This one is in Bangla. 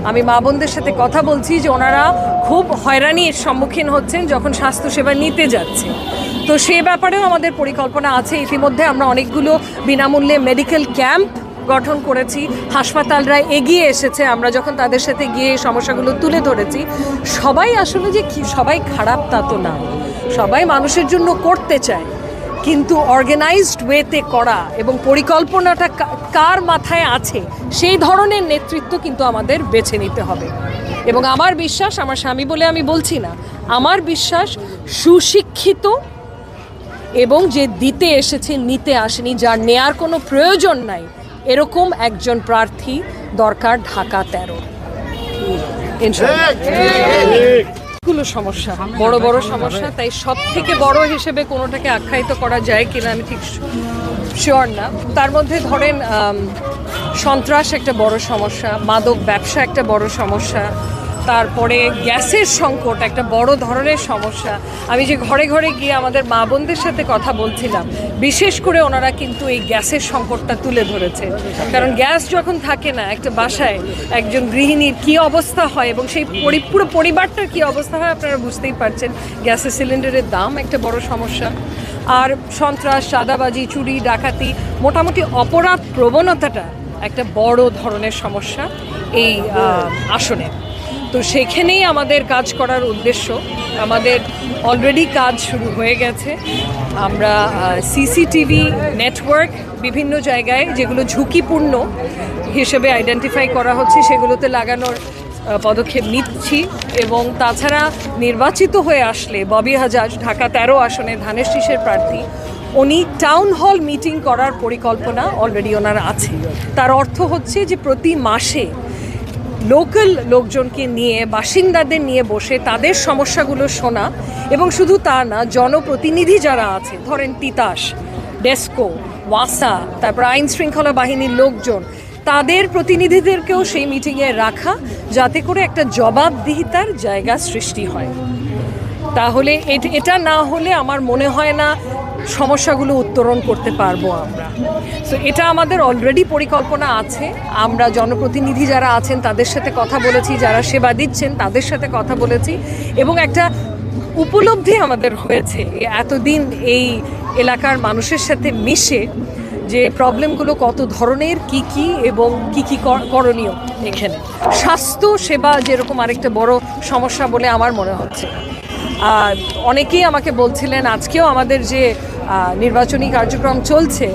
আমি মা বোনদের সাথে কথা বলছি যে ওনারা খুব হয়রানির সম্মুখীন হচ্ছেন যখন স্বাস্থ্যসেবা নিতে যাচ্ছে। তো সে ব্যাপারেও আমাদের পরিকল্পনা আছে। ইতিমধ্যে আমরা অনেকগুলো বিনামূল্যে মেডিকেল ক্যাম্প গঠন করেছি, হাসপাতালরা এগিয়ে এসেছে। আমরা যখন তাদের সাথে গিয়ে সমস্যাগুলো তুলে ধরেছি, সবাই আসলে যে সবাই খারাপ তা তো না, সবাই মানুষের জন্য করতে চায়, কিন্তু অর্গানাইজড ওয়েতে করা এবং পরিকল্পনাটা কার মাথায় আছে সেই ধরনের নেতৃত্ব কিন্তু আমাদের বেছে নিতে হবে। এবং আমার বিশ্বাস, আমার স্বামী বলে আমি বলছি না, আমার বিশ্বাস সুশিক্ষিত এবং যে দিতে এসেছে নিতে আসেনি, যার নেয়ার কোনো প্রয়োজন নাই, এরকম একজন প্রার্থী দরকার ঢাকা 13। গুলো সমস্যা, বড় বড় সমস্যা, তাই সব থেকে বড় হিসেবে কোনোটাকে আখ্যায়িত করা যায় কিনা আমি ঠিক শিওর না। তার মধ্যে ধরেন সন্ত্রাস একটা বড় সমস্যা, মাদক ব্যবসা একটা বড় সমস্যা, তারপরে গ্যাসের সংকট একটা বড় ধরনের সমস্যা। আমি যে ঘরে ঘরে গিয়ে আমাদের মা বোনদের সাথে কথা বলছিলাম, বিশেষ করে ওনারা কিন্তু এই গ্যাসের সংকটটা তুলে ধরেছে। কারণ গ্যাস যখন থাকে না একটা বাসায়, একজন গৃহিণীর কী অবস্থা হয় এবং সেই পুরো পরিবারটার কী অবস্থা হয় আপনারা বুঝতেই পারছেন। গ্যাসের সিলিন্ডারের দাম একটা বড় সমস্যা, আর সন্ত্রাস, চাঁদাবাজি, চুরি, ডাকাতি, মোটামুটি অপরাধ প্রবণতাটা একটা বড় ধরনের সমস্যা এই আসনে। তো সেখানেই আমাদের কাজ করার উদ্দেশ্য। আমাদের অলরেডি কাজ শুরু হয়ে গেছে। আমরা সিসিটিভি নেটওয়ার্ক বিভিন্ন জায়গায় যেগুলো ঝুঁকিপূর্ণ হিসেবে আইডেন্টিফাই করা হচ্ছে সেগুলোতে লাগানোর পদক্ষেপ নিচ্ছি। এবং তাছাড়া নির্বাচিত হয়ে আসলে ববি হাজার ঢাকা 13 আসনে ধানের শীষের প্রার্থী, উনি টাউন হল মিটিং করার পরিকল্পনা অলরেডি ওনার আছে। তার অর্থ হচ্ছে যে প্রতি মাসে লোকাল লোকজনকে নিয়ে, বাসিন্দাদের নিয়ে বসে তাদের সমস্যাগুলো শোনা, এবং শুধু তা না, জনপ্রতিনিধি যারা আছে, ধরেন তিতাস, ডেস্কো, ওয়াসা, তারপর আইন শৃঙ্খলা বাহিনীর লোকজন, তাদের প্রতিনিধিদেরকেও সেই মিটিংয়ে রাখা, যাতে করে একটা জবাবদিহিতার জায়গা সৃষ্টি হয়। তাহলে এটা না হলে আমার মনে হয় না সমস্যাগুলো উত্তরণ করতে পারবো আমরা। সো এটা আমাদের অলরেডি পরিকল্পনা আছে। আমরা জনপ্রতিনিধি যারা আছেন তাদের সাথে কথা বলেছি, যারা সেবা দিচ্ছেন তাদের সাথে কথা বলেছি, এবং একটা উপলব্ধি আমাদের হয়েছে এতদিন এই এলাকার মানুষের সাথে মিশে যে প্রবলেমগুলো কত ধরনের, কি এবং কি করণীয়। এখানে স্বাস্থ্য সেবা যেরকম আরেকটা বড় সমস্যা বলে আমার মনে হচ্ছে। অনেকেই আমাকে বলছিলেন, আজকেও আমাদের যে নির্বাচনী কার্যক্রম চলছে